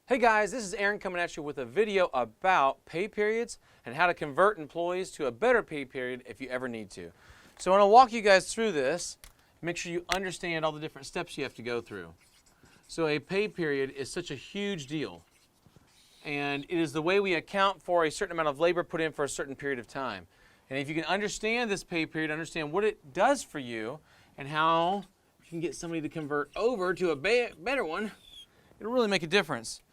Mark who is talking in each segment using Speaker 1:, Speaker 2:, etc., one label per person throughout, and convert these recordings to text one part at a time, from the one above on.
Speaker 1: Hey guys, this is Aaron coming at you with a video about pay periods and how to convert employees to a better pay period if you ever need to. So I want to walk you guys through this, make sure you understand all the different steps you have to go through. So a pay period is such a huge deal, and it is the way we account for a certain amount of labor put in for a certain period of time. And if you can understand this pay period, understand what it does for you and how you can get somebody to convert over to a better one, it'll really make a difference.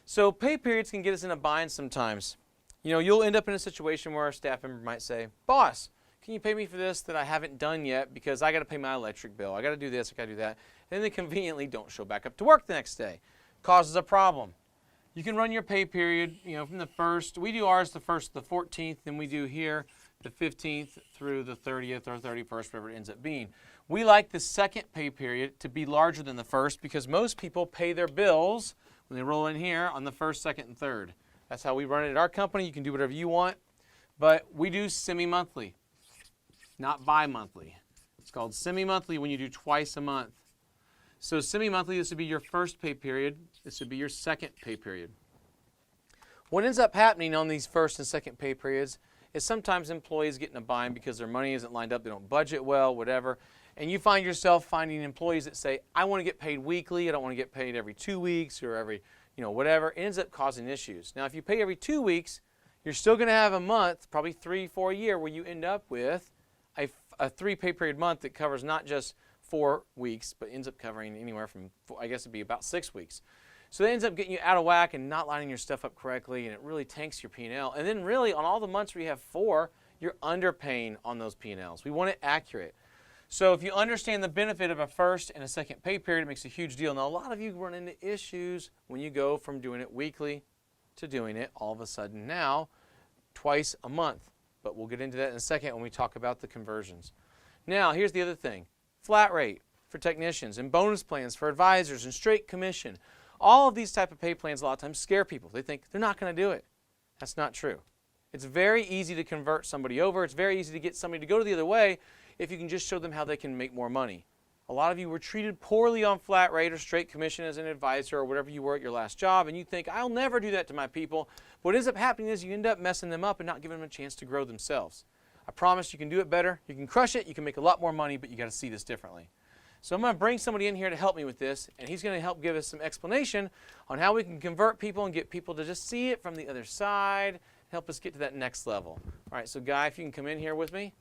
Speaker 1: So pay periods can get us in a bind sometimes. You know, you'll end up in a situation where a staff member might say, "Boss, can you pay me for this that I haven't done yet because I got to pay my electric bill. I got to do this, I got to do that." And then they conveniently don't show back up to work the next day. Causes a problem. You can run your pay period, you know, from the first. We do ours the first, the 14th, then we do here the 15th through the 30th or 31st, whatever it ends up being. We like the second pay period to be larger than the first because most people pay their bills when they roll in here on the first, second, and third. That's how we run it at our company. You can do whatever you want, but we do semi-monthly, not bi-monthly. It's called semi-monthly when you do twice a month. So semi-monthly, this would be your first pay period. This would be your second pay period. What ends up happening on these first and second pay periods is sometimes employees get in a bind because their money isn't lined up, they don't budget well, whatever. And you find yourself finding employees that say, "I want to get paid weekly, I don't want to get paid every 2 weeks or every, whatever." It ends up causing issues. Now, if you pay every 2 weeks, you're still going to have a month, probably 3, 4 a year, where you end up with a 3 pay period month that covers not just 4 weeks, but ends up covering anywhere from, I guess it'd be about 6 weeks. So that ends up getting you out of whack and not lining your stuff up correctly, and it really tanks your P&L. And then really, on all the months where you have 4, you're underpaying on those P&Ls. We want it accurate. So if you understand the benefit of a first and a second pay period, it makes a huge deal. Now, a lot of you run into issues when you go from doing it weekly to doing it all of a sudden now twice a month. But we'll get into that in a second when we talk about the conversions. Now, here's the other thing. Flat rate for technicians and bonus plans for advisors and straight commission. All of these type of pay plans a lot of times scare people. They think they're not going to do it. That's not true. It's very easy to convert somebody over. It's very easy to get somebody to go to the other way if you can just show them how they can make more money. A lot of you were treated poorly on flat rate or straight commission as an advisor or whatever you were at your last job, and you think, "I'll never do that to my people." What ends up happening is you end up messing them up and not giving them a chance to grow themselves. I promise you can do it better. You can crush it. You can make a lot more money, but you got to see this differently. So I'm going to bring somebody in here to help me with this, and he's going to help give us some explanation on how we can convert people and get people to just see it from the other side, help us get to that next level. All right, so Guy, if you can come in here with me.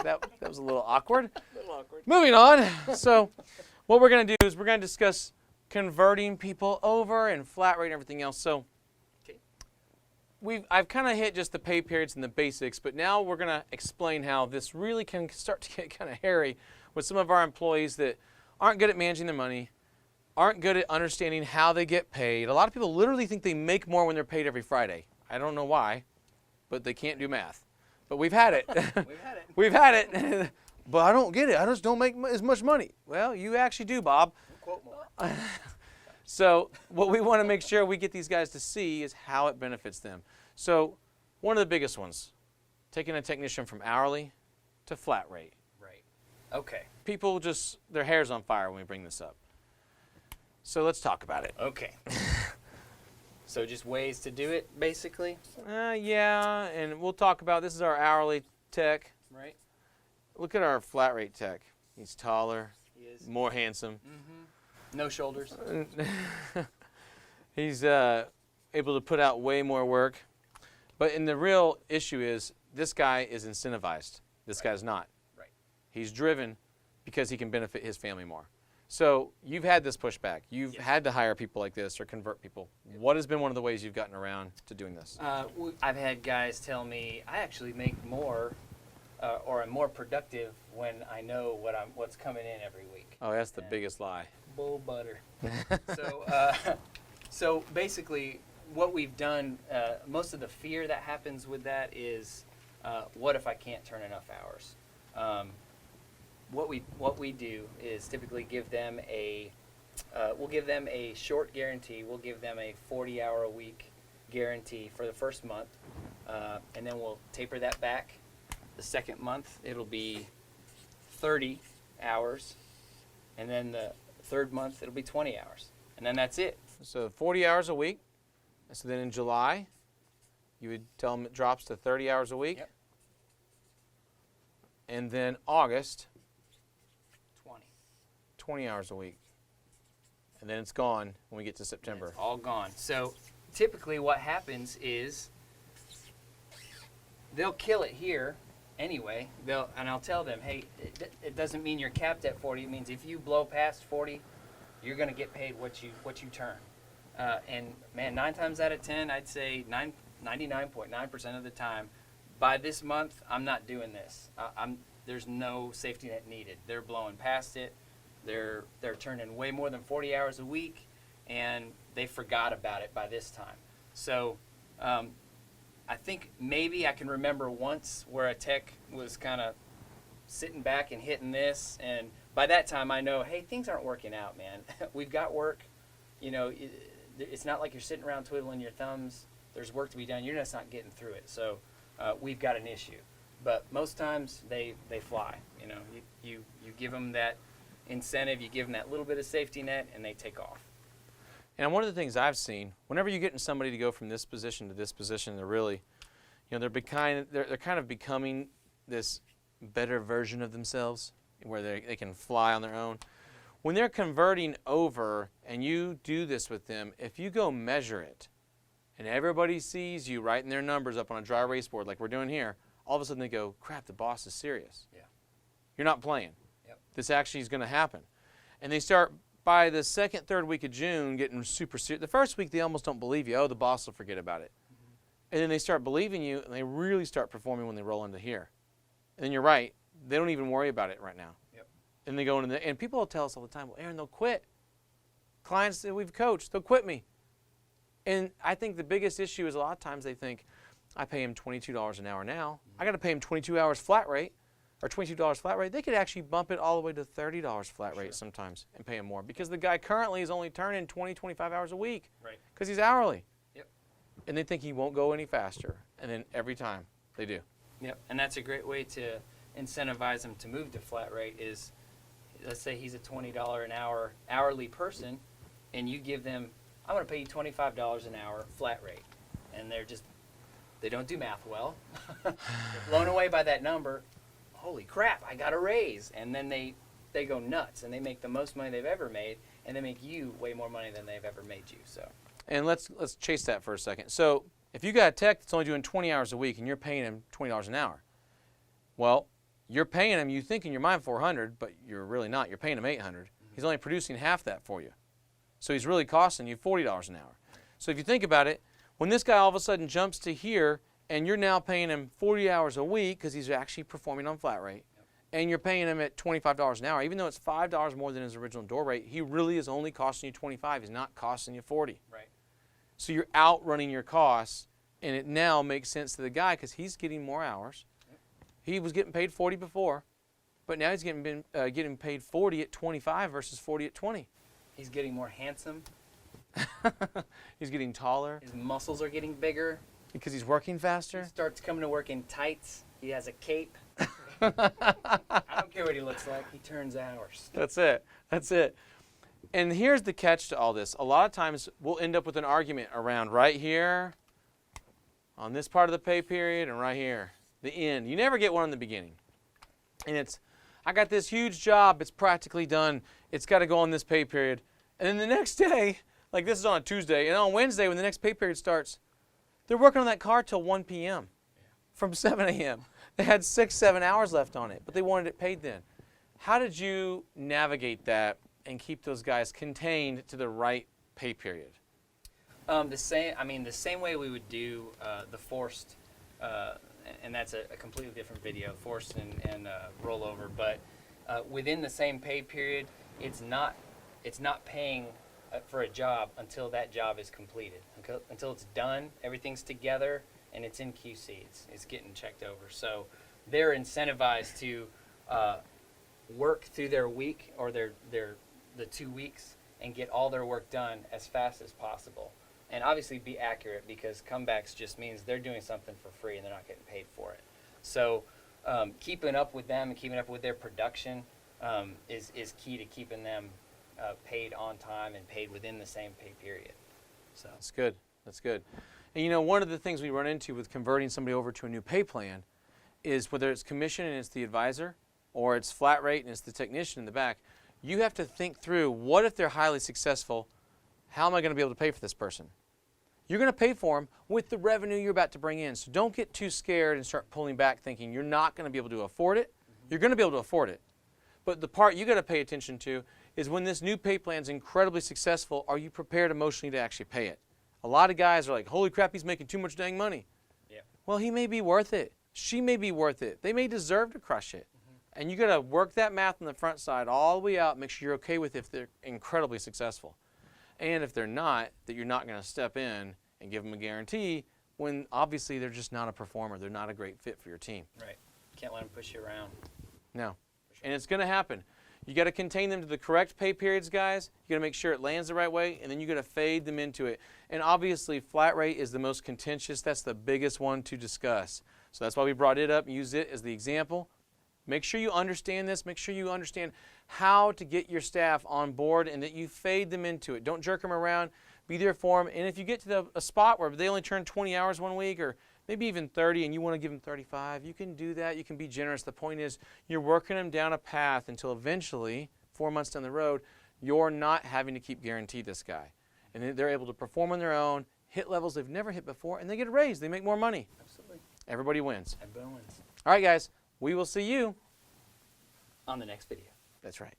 Speaker 1: That was a little awkward.
Speaker 2: A little awkward.
Speaker 1: Moving on. So what we're going to do is we're going to discuss converting people over and flat rate and everything else. So I've kind of hit just the pay periods and the basics, but now we're going to explain how this really can start to get kind of hairy with some of our employees that aren't good at managing their money, aren't good at understanding how they get paid. A lot of people literally think they make more when they're paid every Friday. I don't know why, but they can't do math. But we've had it.
Speaker 2: We've had it.
Speaker 1: We've had it. But I don't get it. I just don't make as much money. Well, you actually do, Bob.
Speaker 2: Quote more.
Speaker 1: So what we want to make sure we get these guys to see is how it benefits them. So one of the biggest ones, taking a technician from hourly to flat rate.
Speaker 2: Right. Okay.
Speaker 1: People just, their hair's on fire when we bring this up. So let's talk about it.
Speaker 2: Okay. So just ways to do it, basically?
Speaker 1: Yeah, and we'll talk about, this is our hourly tech.
Speaker 2: Right.
Speaker 1: Look at our flat rate tech. He's taller,
Speaker 2: He is.
Speaker 1: more handsome.
Speaker 2: Mm-hmm. No shoulders.
Speaker 1: He's able to put out way more work. But the real issue is this guy is incentivized. This guy's not.
Speaker 2: Right.
Speaker 1: He's driven because he can benefit his family more. So you've had this pushback. You've had to hire people like this or convert people. What has been one of the ways you've gotten around to doing this?
Speaker 2: I've had guys tell me I actually make more or am more productive when I know what's coming in every week.
Speaker 1: Oh, that's the biggest lie.
Speaker 2: Bull butter. So basically what we've done, most of the fear that happens with that is what if I can't turn enough hours? What we do is typically give them we'll give them a short guarantee. We'll give them a 40-hour a week guarantee for the first month, and then we'll taper that back. The second month it'll be 30 hours, and then the third month it'll be 20 hours. and then that's it.
Speaker 1: So 40 hours a week. So then in July, you would tell them it drops to 30 hours a week.
Speaker 2: Yep.
Speaker 1: And then August,
Speaker 2: 20.
Speaker 1: 20 hours a week. And then it's gone when we get to September.
Speaker 2: It's all gone. So typically what happens is they'll kill it here anyway. And I'll tell them, hey, it doesn't mean you're capped at 40. It means if you blow past 40, you're going to get paid what you turn. And man, 9 times out of 10, I'd say 99.9% of the time, by this month, I'm not doing this. There's no safety net needed. They're blowing past it. They're turning way more than 40 hours a week, and they forgot about it by this time. So I think maybe I can remember once where a tech was kind of sitting back and hitting this, and by that time I know, hey, things aren't working out, man. We've got work. You know, it's not like you're sitting around twiddling your thumbs. There's work to be done. You're just not getting through it. So we've got an issue. But most times they fly. You know, you give them that incentive, you give them that little bit of safety net, and they take off.
Speaker 1: And one of the things I've seen, whenever you're getting somebody to go from this position to this position, they're really, you know, they're kind of becoming this better version of themselves where they can fly on their own. When they're converting over and you do this with them, if you go measure it and everybody sees you writing their numbers up on a dry erase board like we're doing here, all of a sudden they go, crap, the boss is serious.
Speaker 2: Yeah.
Speaker 1: You're not playing.
Speaker 2: Yep.
Speaker 1: This actually is going to happen. And they start, by the second, third week of June, getting super serious. The first week, they almost don't believe you. Oh, the boss will forget about it. Mm-hmm. And then they start believing you, and they really start performing when they roll into here. And then you're right. They don't even worry about it right now.
Speaker 2: Yep.
Speaker 1: And they go into and people will tell us all the time, well, Aaron, they'll quit. Clients that we've coached, they'll quit me. And I think the biggest issue is a lot of times they think, I pay him $22 an hour now. I got to pay him 22 hours flat rate, or $22 flat rate. They could actually bump it all the way to $30 flat rate sometimes and pay him more because the guy currently is only turning 20, 25 hours a week because he's hourly.
Speaker 2: Yep.
Speaker 1: And they think he won't go any faster. And then every time they do.
Speaker 2: Yep. And that's a great way to incentivize him to move to flat rate is, let's say he's a $20 an hour hourly person, and you give them, I'm going to pay you $25 an hour flat rate. And they don't do math well. They're blown away by that number. Holy crap, I got a raise. And then they go nuts, and they make the most money they've ever made, and they make you way more money than they've ever made you. So.
Speaker 1: And let's chase that for a second. So if you got a tech that's only doing 20 hours a week and you're paying him $20 an hour, well, you're paying him, you think in your mind $400, but you're really not. You're paying him $800. Mm-hmm. He's only producing half that for you. So he's really costing you $40 an hour. So if you think about it, when this guy all of a sudden jumps to here and you're now paying him 40 hours a week because he's actually performing on flat rate, and you're paying him at $25 an hour, even though it's $5 more than his original door rate, he really is only costing you $25. He's not costing you $40.
Speaker 2: Right.
Speaker 1: So you're outrunning your costs, and it now makes sense to the guy because he's getting more hours. Yep. He was getting paid $40 before, but now he's getting paid $40 at $25 versus $40 at $20.
Speaker 2: He's getting more handsome.
Speaker 1: He's getting taller.
Speaker 2: His muscles are getting bigger.
Speaker 1: Because he's working faster?
Speaker 2: He starts coming to work in tights. He has a cape. I don't care what he looks like. He turns hours.
Speaker 1: That's it. That's it. And here's the catch to all this. A lot of times we'll end up with an argument around right here, on this part of the pay period, and right here, the end. You never get one in the beginning. And it's, I got this huge job. It's practically done. It's got to go on this pay period. And then the next day, like this is on a Tuesday, and on Wednesday when the next pay period starts, they're working on that car till 1 p.m. from 7 a.m. They had 6, 7 hours left on it, but they wanted it paid then. How did you navigate that and keep those guys contained to the right pay period?
Speaker 2: The same way we would do the forced, and that's a completely different video, forced and rollover. But within the same pay period, it's not paying for a job until that job is completed, until it's done, everyth's together, and it's in QC. It's getting checked over. So they're incentivized to work through their week or the 2 weeks and get all their work done as fast as possible. And obviously be accurate, because comebacks just means they're doing something for free and they're not getting paid for it. So keeping up with them and keeping up with their production is key to keeping them paid on time and paid within the same pay period. So
Speaker 1: That's good. That's good. And you know, one of the things we run into with converting somebody over to a new pay plan is whether it's commission and it's the advisor, or it's flat rate and it's the technician in the back, you have to think through, what if they're highly successful? How am I going to be able to pay for this person? You're going to pay for them with the revenue you're about to bring in. So don't get too scared and start pulling back thinking you're not going to be able to afford it. You're going to be able to afford it. But the part you got to pay attention to is when this new pay plan is incredibly successful, are you prepared emotionally to actually pay it? A lot of guys are like, holy crap, he's making too much dang money.
Speaker 2: yeah,
Speaker 1: Well, he may be worth it. She may be worth it. They may deserve to crush it. And you got to work that math on the front side all the way out, make sure you're okay with it if they're incredibly successful. And if they're not, that you're not going to step in and give them a guarantee when obviously they're just not a performer. They're not a great fit for your team.
Speaker 2: right. Can't let them push you around.
Speaker 1: No. And it's going to happen. You got to contain them to the correct pay periods, guys. You got to make sure it lands the right way, and then you got to fade them into it. And obviously, flat rate is the most contentious. That's the biggest one to discuss. So that's why we brought it up and used it as the example. Make sure you understand this. Make sure you understand how to get your staff on board and that you fade them into it. Don't jerk them around. Be there for them. And if you get to a spot where they only turn 20 hours one week or maybe even 30 and you want to give them 35, you can do that. You can be generous. The point is you're working them down a path until eventually, 4 months down the road, you're not having to keep guaranteed this guy. And then they're able to perform on their own, hit levels they've never hit before, and they get a raise. They make more money.
Speaker 2: Absolutely.
Speaker 1: Everybody wins.
Speaker 2: Everyone wins.
Speaker 1: All right, guys. We will see you
Speaker 2: On the next video.
Speaker 1: That's right.